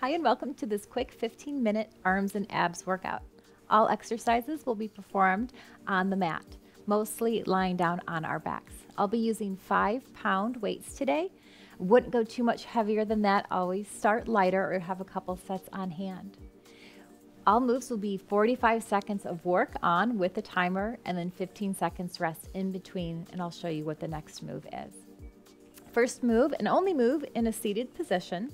Hi and welcome to this quick 15-minute arms and abs workout. All exercises will be performed on the mat, mostly lying down on our backs. I'll be using 5-pound weights today. Wouldn't go too much heavier than that. Always start lighter or have a couple sets on hand. All moves will be 45 seconds of work on with a timer and then 15 seconds rest in between, and I'll show you what the next move is. First move and only move in a seated position.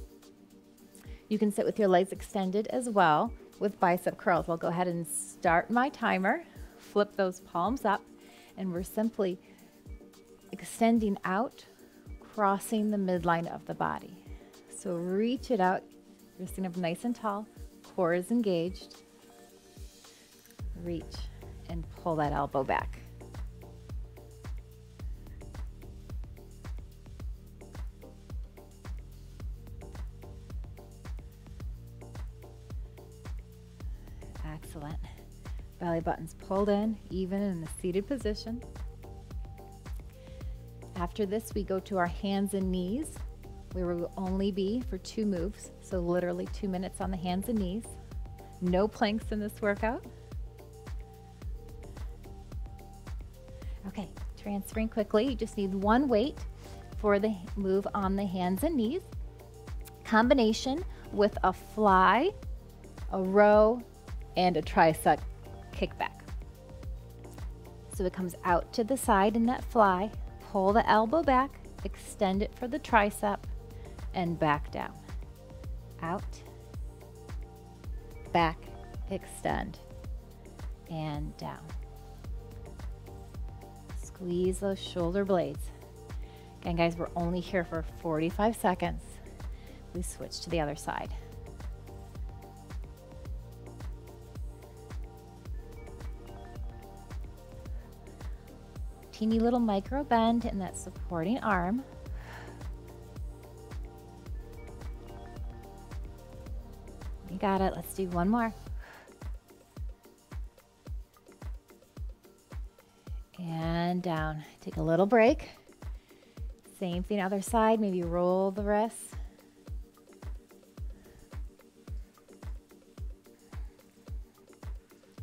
You can sit with your legs extended as well with bicep curls. I'll go ahead and start my timer, flip those palms up, and we're simply extending out, crossing the midline of the body. So reach it out. You're sitting up nice and tall, core is engaged. Reach and pull that elbow back. Excellent. Belly button's pulled in, even in the seated position. After this, we go to our hands and knees, where we will only be for 2 moves. So literally 2 minutes on the hands and knees. No planks in this workout. Okay, transferring quickly. You just need 1 weight for the move on the hands and knees. Combination with a fly, a row, and a tricep kickback. So it comes out to the side in that fly, pull the elbow back, extend it for the tricep, and back down. Out, back, extend, and down. Squeeze those shoulder blades. Again, guys, we're only here for 45 seconds. We switch to the other side. Teeny little micro bend in that supporting arm. You got it. Let's do 1 more. And down. Take a little break. Same thing other side. Maybe roll the wrists.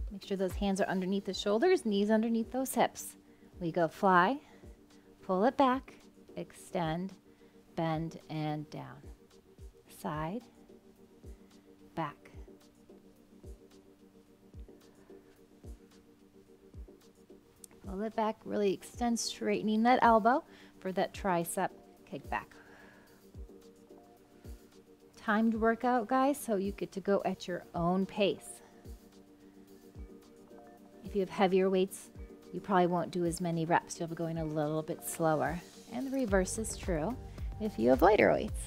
Make sure those hands are underneath the shoulders, knees underneath those hips. We go fly, pull it back, extend, bend, and down. Side, back. Pull it back, really extend, straightening that elbow for that tricep kickback. Timed workout, guys, so you get to go at your own pace. If you have heavier weights, you probably won't do as many reps. You'll be going a little bit slower. And the reverse is true if you have lighter weights.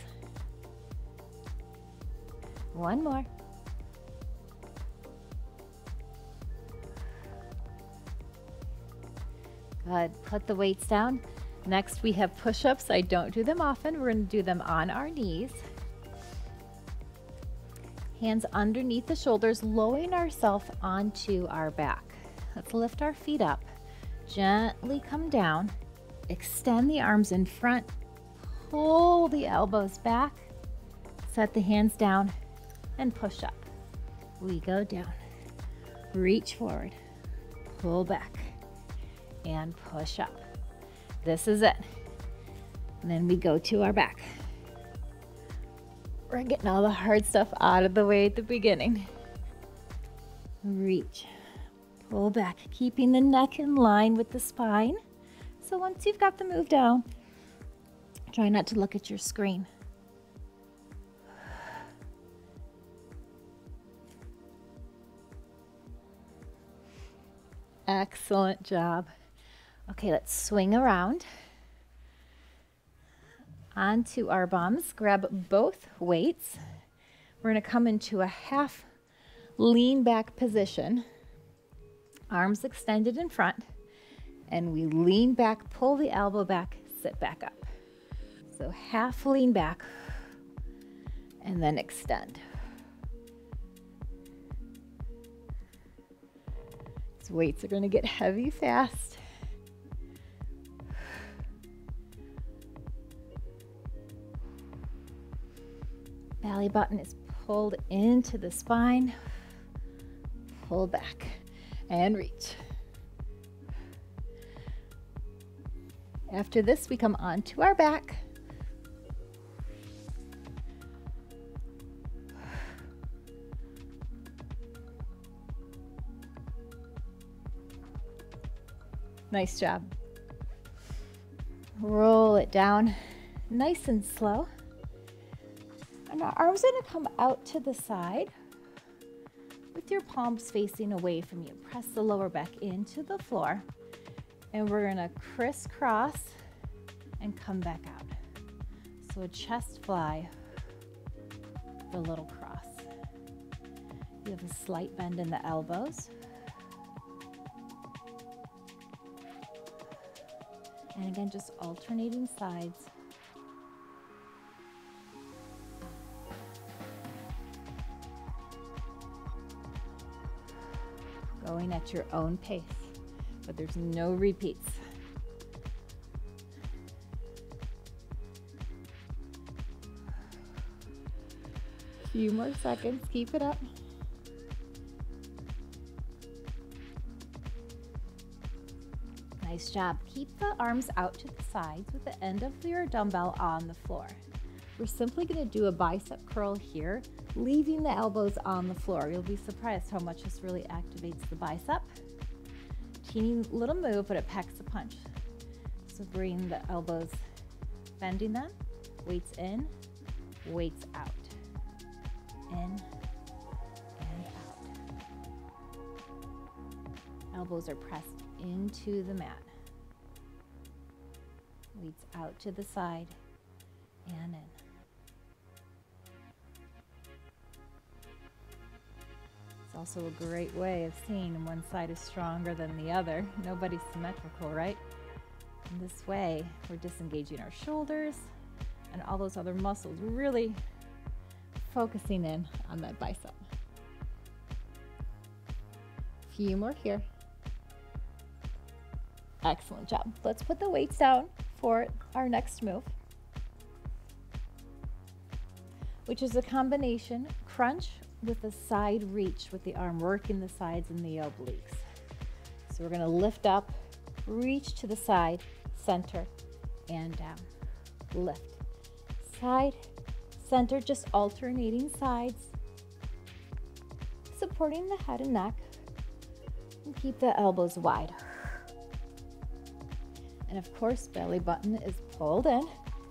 1 more. Good. Put the weights down. Next, we have push-ups. I don't do them often. We're going to do them on our knees. Hands underneath the shoulders, lowering ourselves onto our back. Let's lift our feet up. Gently come down, extend the arms in front, pull the elbows back, set the hands down, and push up. We go down, reach forward, pull back, and push up. This is it. And then we go to our back. We're getting all the hard stuff out of the way at the beginning. Reach. Pull back, keeping the neck in line with the spine. So once you've got the move down, try not to look at your screen. Excellent job. Okay, let's swing around onto our bums. Grab both weights. We're going to come into a half lean back position. Arms extended in front, and we lean back, pull the elbow back, sit back up. So half lean back, and then extend. These weights are going to get heavy fast. Belly button is pulled into the spine. Pull back and reach. After this, we come onto our back. Nice job. Roll it down nice and slow. And our arms are gonna come out to the side with your palms facing away from you. Press the lower back into the floor. And we're gonna crisscross and come back out. So a chest fly, the little cross. You have a slight bend in the elbows. And again, just alternating sides. Going at your own pace, but there's no repeats. A few more seconds, keep it up. Nice job. Keep the arms out to the sides with the end of your dumbbell on the floor. We're simply going to do a bicep curl here, leaving the elbows on the floor. You'll be surprised how much this really activates the bicep. Teeny little move, but it packs a punch. So bring the elbows, bending them, weights in, weights out. In and out. Elbows are pressed into the mat. Weights out to the side and in. It's also a great way of seeing one side is stronger than the other. Nobody's symmetrical, right? In this way, we're disengaging our shoulders and all those other muscles, really focusing in on that bicep. A few more here. Excellent job. Let's put the weights down for our next move, which is a combination crunch with a side reach with the arm, working the sides and the obliques. So we're going to lift up, reach to the side, center, and down. Lift, side, center, just alternating sides, supporting the head and neck, and keep the elbows wide. And of course, belly button is pulled in,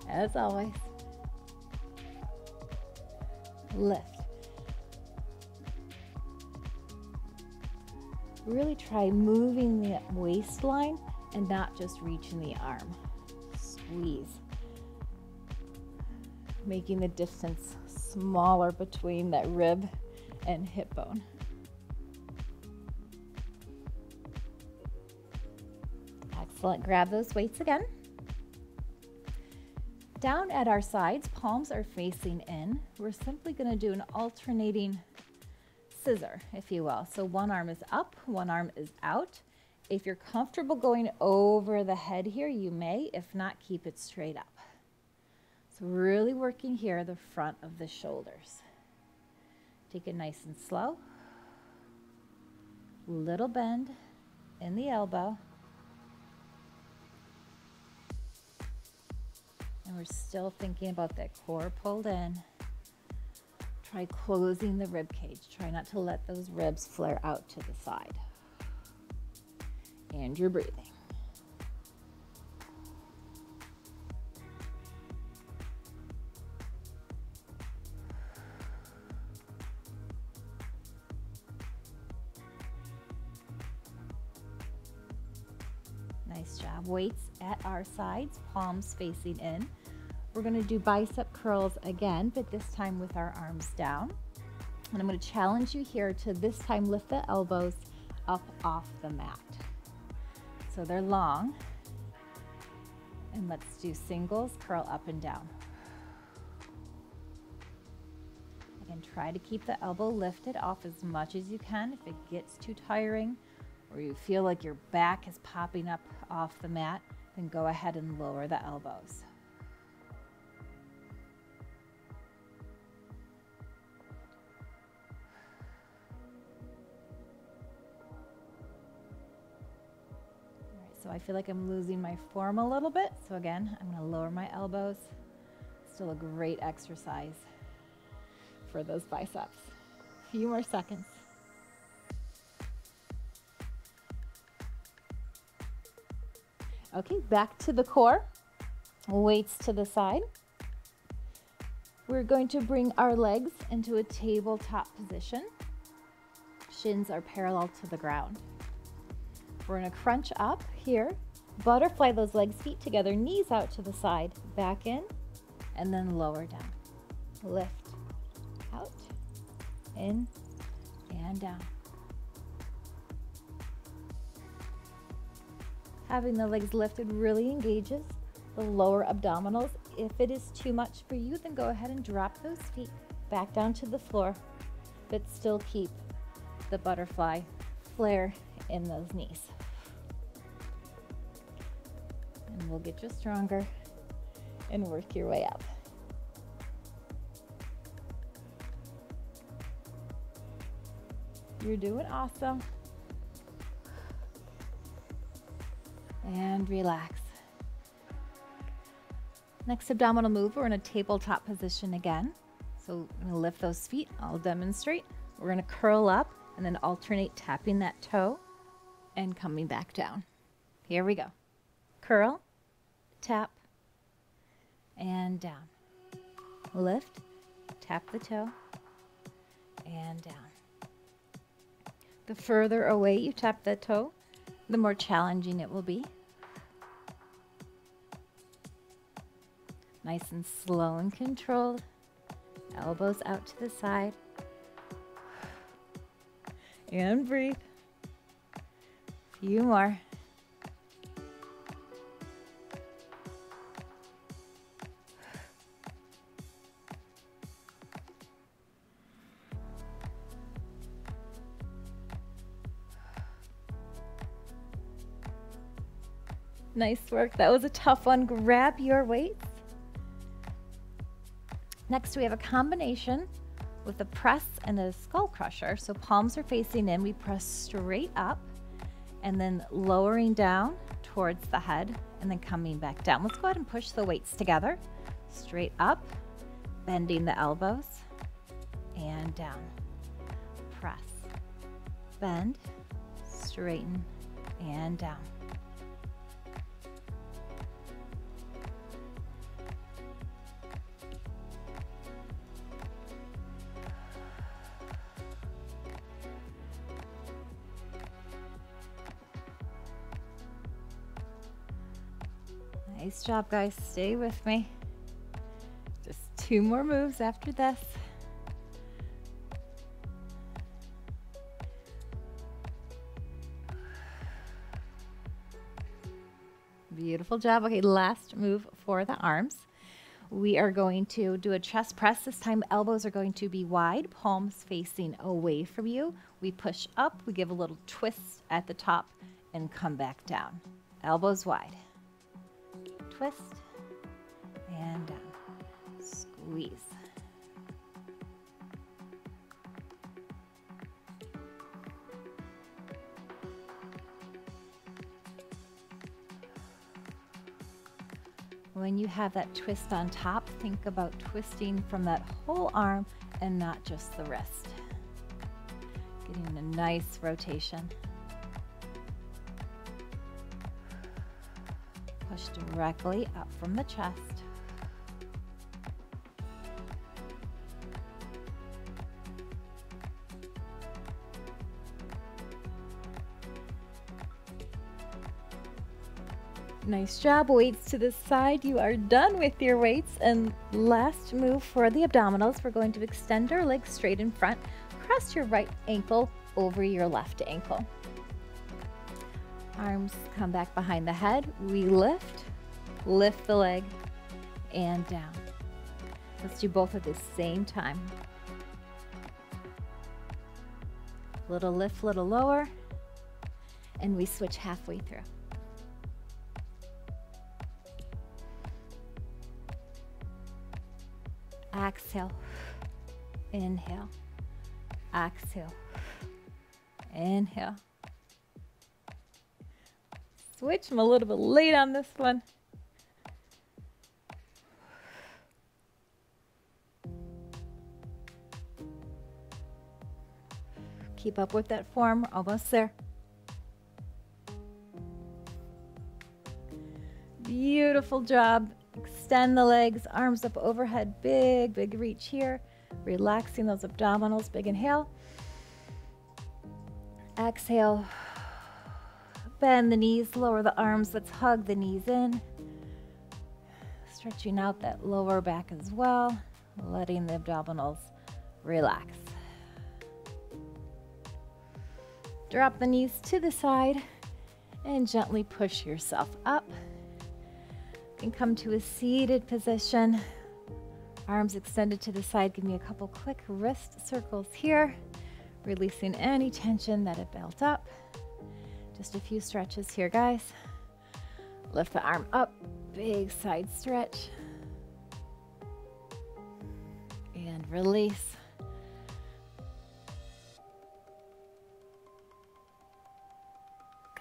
as always. Lift. Really try moving the waistline and not just reaching the arm. Squeeze. Making the distance smaller between that rib and hip bone. Excellent. Grab those weights again. Down at our sides, palms are facing in. We're simply going to do an alternating scissor, if you will. So one arm is up, one arm is out. If you're comfortable going over the head here, you may. If not, keep it straight up. So really working here the front of the shoulders. Take it nice and slow. Little bend in the elbow. And we're still thinking about that core pulled in. Try closing the rib cage. Try not to let those ribs flare out to the side. And you're breathing. Nice job. Weights at our sides, palms facing in. We're going to do bicep curls again, but this time with our arms down. And I'm going to challenge you here to this time lift the elbows up off the mat. So they're long. And let's do singles, curl up and down. Again, try to keep the elbow lifted off as much as you can. If it gets too tiring or you feel like your back is popping up off the mat, then go ahead and lower the elbows. I feel like I'm losing my form a little bit. So again, I'm gonna lower my elbows. Still a great exercise for those biceps. A few more seconds. Okay, back to the core. Weights to the side. We're going to bring our legs into a tabletop position. Shins are parallel to the ground. We're gonna crunch up here, butterfly those legs, feet together, knees out to the side, back in, and then lower down. Lift, out, in, and down. Having the legs lifted really engages the lower abdominals. If it is too much for you, then go ahead and drop those feet back down to the floor, but still keep the butterfly flare in those knees. And we'll get you stronger and work your way up. You're doing awesome. And relax. Next abdominal move, we're in a tabletop position again. So I'm gonna lift those feet, I'll demonstrate. We're gonna curl up and then alternate tapping that toe and coming back down. Here we go. Curl, tap, and down. Lift, tap the toe, and down. The further away you tap the toe, the more challenging it will be. Nice and slow and controlled. Elbows out to the side. And breathe. Few more. Nice work. That was a tough one. Grab your weights. Next, we have a combination with a press and a skull crusher. So palms are facing in. We press straight up and then lowering down towards the head and then coming back down. Let's go ahead and push the weights together. Straight up, bending the elbows and down. Press, bend, straighten, and down. Nice job, guys. Stay with me. Just 2 more moves after this. Beautiful job. Okay, last move for the arms. We are going to do a chest press. This time elbows are going to be wide, palms facing away from you. We push up, we give a little twist at the top and come back down. Elbows wide. Twist and down. Squeeze. When you have that twist on top, think about twisting from that whole arm and not just the wrist. Getting a nice rotation. Push directly up from the chest. Nice job. Weights to the side. You are done with your weights. And last move for the abdominals, we're going to extend our legs straight in front. Cross your right ankle over your left ankle. Arms come back behind the head. We lift the leg, and down. Let's do both at the same time. Little lift, little lower, and we switch halfway through. Exhale, inhale, exhale, inhale. switch. I'm a little bit late on this one. Keep up with that form. We're almost there. Beautiful job. Extend the legs, arms up overhead. Big, big reach here. Relaxing those abdominals. Big inhale. Exhale. Bend the knees, lower the arms. Let's hug the knees in. Stretching out that lower back as well. Letting the abdominals relax. Drop the knees to the side and gently push yourself up. You can come to a seated position. Arms extended to the side. Give me a couple quick wrist circles here. Releasing any tension that had built up. Just a few stretches here, guys. Lift the arm up. Big side stretch. And release.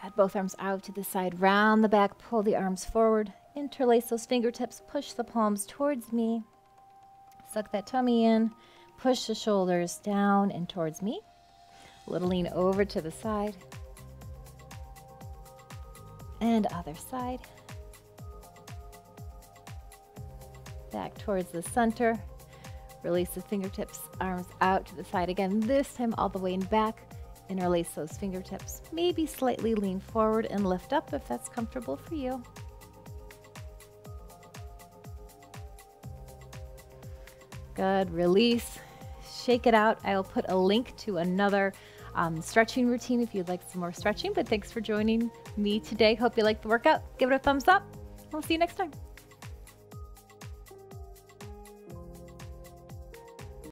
Got both arms out to the side. Round the back. Pull the arms forward. Interlace those fingertips. Push the palms towards me. Suck that tummy in. Push the shoulders down and towards me. A little lean over to the side. And other side. Back towards the center. Release the fingertips. Arms out to the side again. This time all the way and back. Interlace those fingertips. Maybe slightly lean forward and lift up if that's comfortable for you. Good. Release. Shake it out. I'll put a link to another stretching routine if you'd like some more stretching. But thanks for joining me today. Hope you liked the workout. Give it a thumbs up. We'll see you next time.